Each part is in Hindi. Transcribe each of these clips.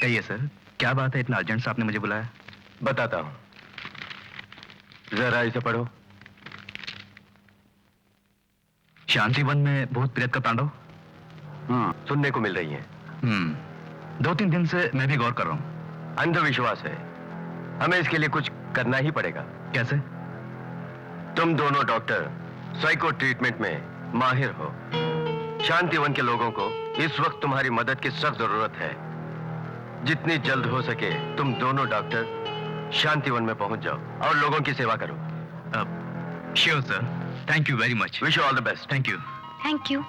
कहिए सर, क्या बात है, इतना अर्जेंट से आपने मुझे बुलाया? बताता हूं, जरा इसे पढ़ो। शांतिवन में भूत प्रेत का तांडव? सुनने को मिल रही है। 2-3 दिन से मैं भी गौर कर रहा हूं। अंधविश्वास है, हमें इसके लिए कुछ करना ही पड़ेगा। कैसे? तुम दोनों डॉक्टर साइको ट्रीटमेंट में माहिर हो। शांतिवन के लोगों को इस वक्त तुम्हारी मदद की सख्त जरूरत है। जितनी जल्द हो सके तुम दोनों डॉक्टर शांतिवन में पहुंच जाओ और लोगों की सेवा करो। Sure sir, thank you very much. Wish you all the best. Thank you. Thank you.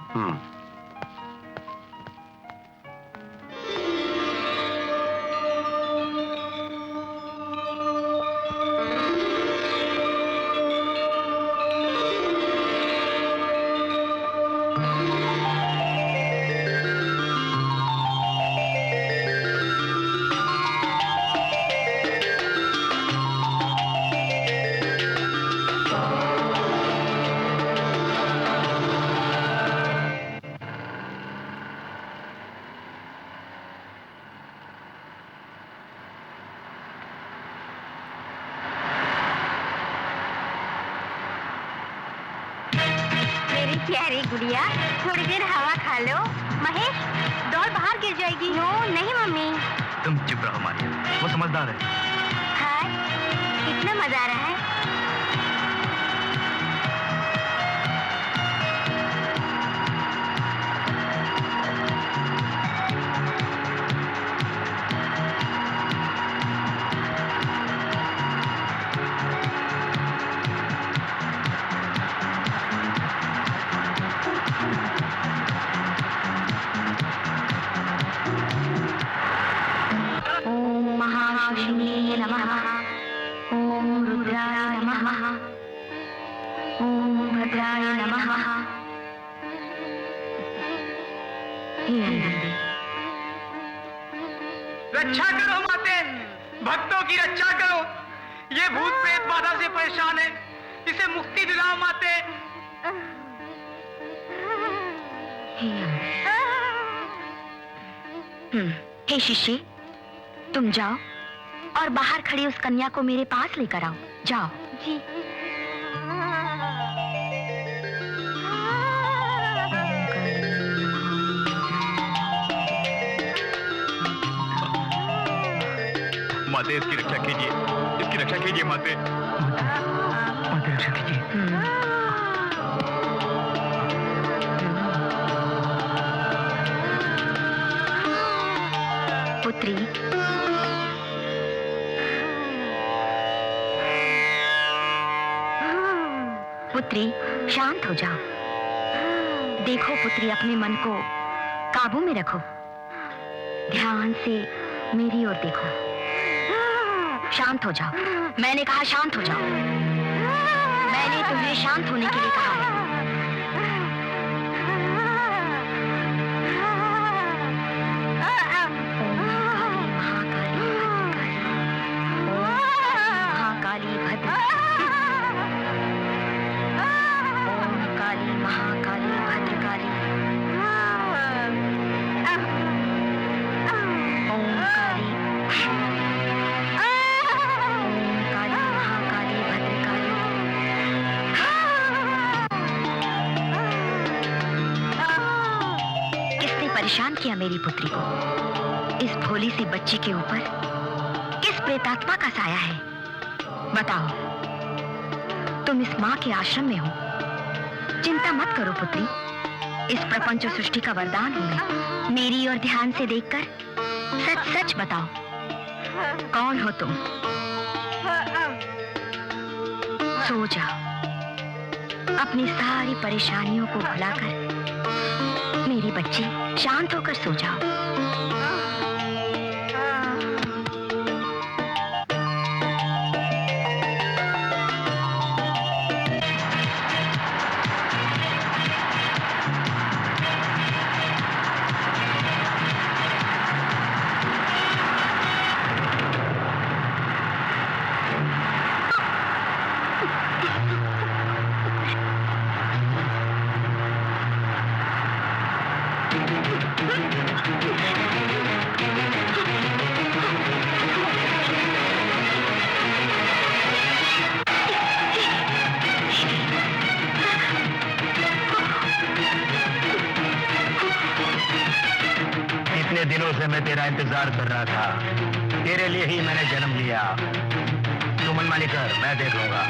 प्यारी गुड़िया, थोड़ी देर हवा खा लो। महेश, डॉल बाहर गिर जाएगी। नो, नहीं मम्मी। तुम चुप रहो मारिया, वो समझदार है। हाय, कितना मजा आ रहा है। महालक्ष्मी नमः। ओम रुद्राय नमः। ओम भद्राय नमः। रक्षा करो माते, भक्तों की रक्षा करो। ये भूत प्रेत बाधा से परेशान है, इसे मुक्ति दिलाओ माते। हे शिष्य, तुम जाओ और बाहर खड़ी उस कन्या को मेरे पास लेकर आओ। जाओ। जी। माते, इसकी रक्षा कीजिए, इसकी रक्षा कीजिए माते। माते रक्षा कीजिए। पुत्री, पुत्री शांत हो जाओ। देखो पुत्री, अपने मन को काबू में रखो। ध्यान से मेरी ओर देखो। शांत हो जाओ। मैंने कहा शांत हो जाओ। मैंने तुम्हें शांत होने के लिए कहा है। महाकाली महाकाली भद्रकाली। ओम काली महाकाली भद्रकाली। किसने परेशान किया मेरी पुत्री को? इस भोली सी बच्ची के ऊपर किस प्रेतात्मा का साया है? बताओ। तुम इस माँ के आश्रम में हो। चिंता मत करो पुत्री, इस प्रपंच और सृष्टि का वरदान हूं मैं। मेरी ओर ध्यान से देखकर सच सच बताओ, कौन हो तुम? सो जाओ। अपनी सारी परेशानियों को भुलाकर मेरी बच्ची शांत होकर सो जाओ। इतने दिनों से मैं तेरा इंतजार कर रहा था। तेरे लिए ही मैंने जन्म लिया। तू मनमानी कर, मैं देख लूंगा।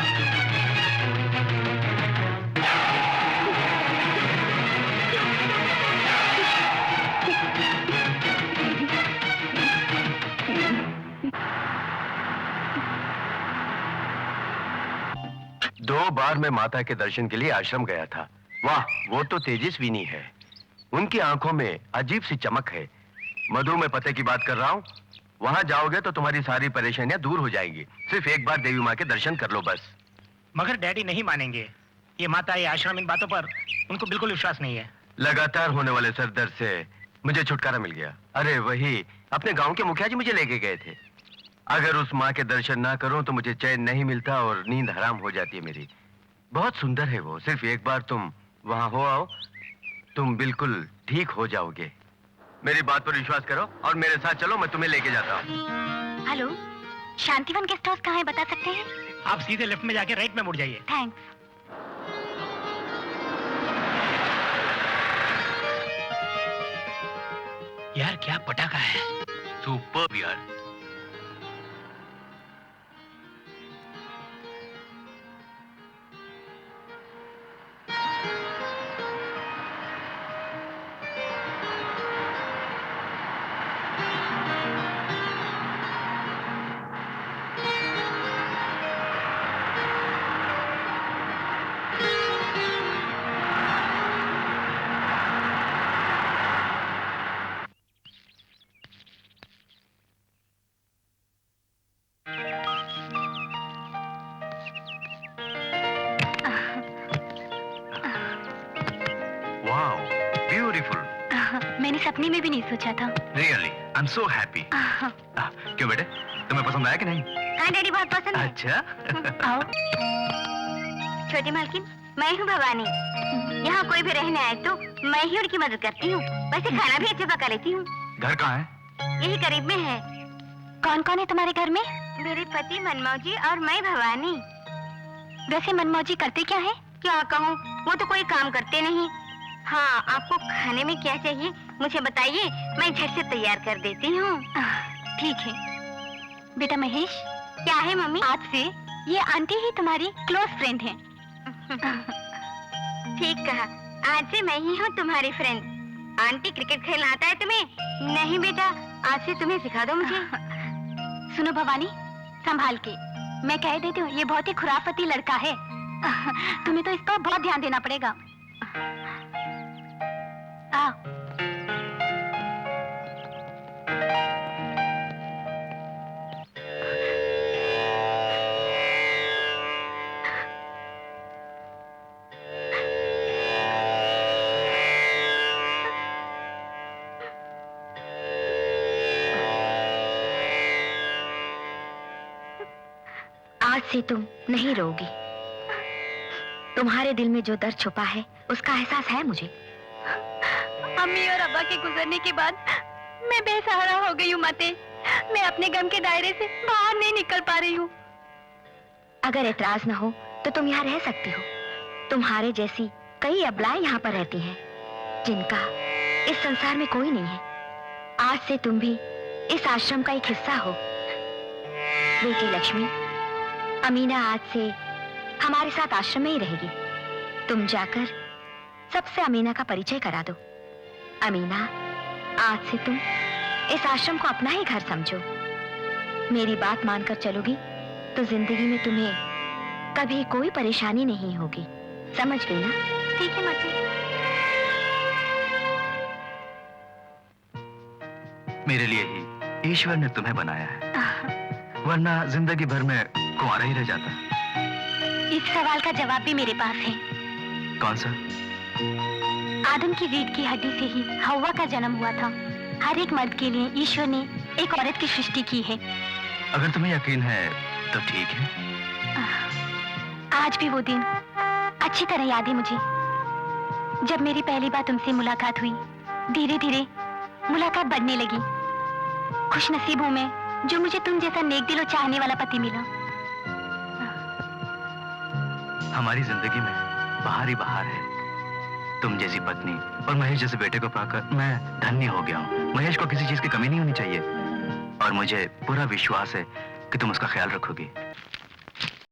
दो बार मैं माता के दर्शन के लिए आश्रम गया था। वाह, वो तो तेजस्विनी है। उनकी आंखों में अजीब सी चमक है। मधु, मैं पते की बात कर रहा हूँ। वहां जाओगे तो तुम्हारी सारी परेशानियां दूर हो जाएंगी। सिर्फ एक बार देवी माँ के दर्शन कर लो बस। मगर डैडी नहीं मानेंगे। ये माता, ये आश्रम, इन बातों पर उनको बिल्कुल विश्वास नहीं है। लगातार होने वाले सर दर्द से मुझे छुटकारा मिल गया। अरे वही, अपने गांव के मुखिया जी मुझे लेके गए थे। अगर उस माँ के दर्शन ना करूं तो मुझे चैन नहीं मिलता और नींद हराम हो जाती है मेरी। बहुत सुंदर है वो। सिर्फ एक बार तुम वहां हो आओ, तुम बिल्कुल ठीक हो जाओगे। मेरी बात पर विश्वास करो और मेरे साथ चलो, मैं तुम्हें लेके जाता हूँ। हेलो, शांतिवन गेस्ट हाउस कहाँ है बता सकते हैं? आप सीधे लेफ्ट में जाके राइट में मुड़ जाइए। थैंक्स। यार क्या पटाखा है। सुपर्ब यार। मैंने सपने में भी नहीं सोचा था। Really, I am so happy. क्यों बेटे, तुम्हें पसंद आया कि नहीं? हाँ डैडी, बहुत पसंद है। अच्छा। आओ। छोटी मालकिन, मैं हूँ भवानी। यहाँ कोई भी रहने आए तो मैं ही उनकी मदद करती हूँ। वैसे खाना भी अच्छा पका लेती हूँ। घर कहाँ है? यही करीब में है। कौन कौन है तुम्हारे घर में? मेरे पति मनमोह जी और मैं भवानी। वैसे मनमोह जी करते क्या है? क्या कहूँ, वो तो कोई काम करते नहीं। हाँ, आपको खाने में क्या चाहिए मुझे बताइए, मैं झट से तैयार कर देती हूँ। ठीक है। बेटा महेश। क्या है मम्मी? आज से ये आंटी ही तुम्हारी क्लोज फ्रेंड है। ठीक कहा, आज से मैं ही हूँ तुम्हारी फ्रेंड। आंटी, क्रिकेट खेलना आता है तुम्हें? नहीं बेटा, आज से तुम्हें सिखा दो मुझे। सुनो भवानी, संभाल के। मैं कह देती हूँ, ये बहुत ही खुराफती लड़का है। तुम्हें तो इसका बहुत ध्यान देना पड़ेगा। आओ। आज से तुम नहीं रोगी। तुम्हारे दिल में जो दर्द छुपा है उसका एहसास है मुझे। अम्मी और अब्बा के गुजरने के बाद मैं बेसहारा हो गई हूँ माते। मैं अपने गम के दायरे से बाहर नहीं निकल पा रही हूँ। अगर एतराज न हो तो तुम यहाँ रह सकती हो। तुम्हारे जैसी कई अबलाएं यहाँ पर रहती हैं, जिनका इस संसार में कोई नहीं है। आज से तुम भी इस आश्रम का एक हिस्सा हो। बेटी लक्ष्मी, अमीना आज से हमारे साथ आश्रम में ही रहेगी। तुम जाकर सबसे अमीना का परिचय करा दो। अमीना, आज से तुम इस आश्रम को अपना ही घर समझो। मेरी बात मानकर चलोगी तो जिंदगी में तुम्हें कभी कोई परेशानी नहीं होगी। समझ गई ना? ठीक है माते। मेरे लिए ही ईश्वर ने तुम्हें बनाया है, वरना जिंदगी भर में कुंवारा ही रह जाता। इस सवाल का जवाब भी मेरे पास है। कौन सा? आदम की रीढ़ की हड्डी से ही हव्वा का जन्म हुआ था। हर एक मर्द के लिए ईश्वर ने एक औरत की सृष्टि की है। अगर तुम्हें यकीन है तो ठीक है। आज भी वो दिन अच्छी तरह याद है मुझे, जब मेरी पहली बार तुमसे मुलाकात हुई। धीरे धीरे मुलाकात बढ़ने लगी। खुशनसीब हूँ मैं जो मुझे तुम जैसा नेक दिल और चाहने वाला पति मिला। हमारी जिंदगी में बाहर ही बाहर है। तुम जैसी पत्नी और महेश जैसे बेटे को पाकर मैं धन्य हो गया हूँ। महेश को किसी चीज की कमी नहीं होनी चाहिए और मुझे पूरा विश्वास है कि तुम उसका ख्याल रखोगी।